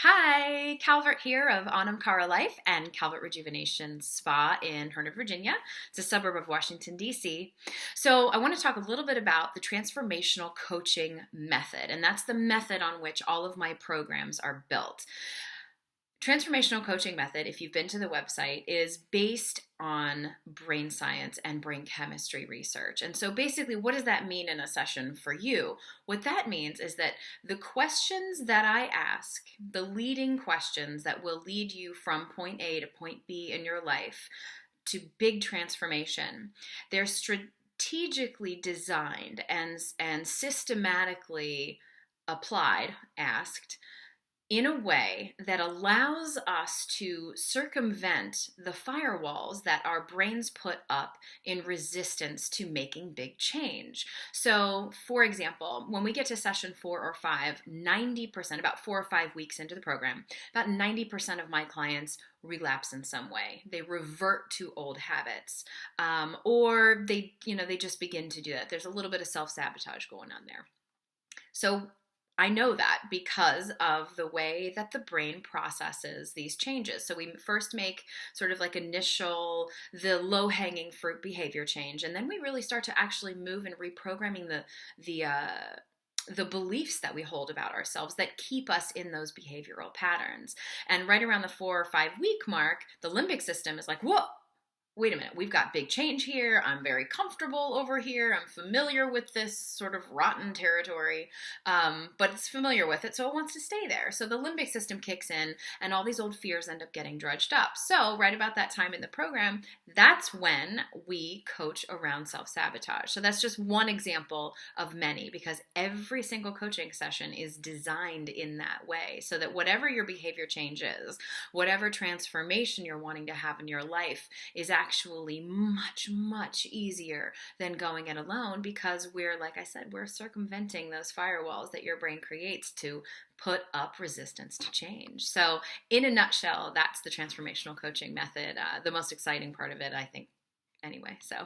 Hi, Calvert here of Anam Life and Calvert Rejuvenation Spa in Herndon, Virginia. It's a suburb of Washington, D.C. So, I want to talk a little bit about the transformational coaching method, and that's the method on which all of my programs are built. Transformational coaching method, if you've been to the website, is based on brain science and brain chemistry research. And so basically, what does that mean in a session for you? What that means is that the questions that I ask, the leading questions that will lead you from point A to point B in your life to big transformation, they're strategically designed and systematically asked in a way that allows us to circumvent the firewalls that our brains put up in resistance to making big change. So, for example, when we get to session 4 or 5, 90%, about 4 or 5 weeks into the program, about 90% of my clients relapse in some way. They revert to old habits, or they just begin to do that. There's a little bit of self-sabotage going on there. So I know that because of the way that the brain processes these changes. So we first make sort of like the low-hanging fruit behavior change, and then we really start to actually move in reprogramming the beliefs that we hold about ourselves that keep us in those behavioral patterns. And right around the 4 or 5 week mark, the limbic system is like, whoa, wait a minute, we've got big change here. I'm very comfortable over here. I'm familiar with this sort of rotten territory, but it's familiar with it, so it wants to stay there. So the limbic system kicks in, and all these old fears end up getting dredged up. So right about that time in the program, that's when we coach around self-sabotage. So that's just one example of many, because every single coaching session is designed in that way, so that whatever your behavior change is, whatever transformation you're wanting to have in your life is actually much, much easier than going it alone, because like I said, we're circumventing those firewalls that your brain creates to put up resistance to change. So in a nutshell, that's the transformational coaching method. The most exciting part of it, I think, anyway. So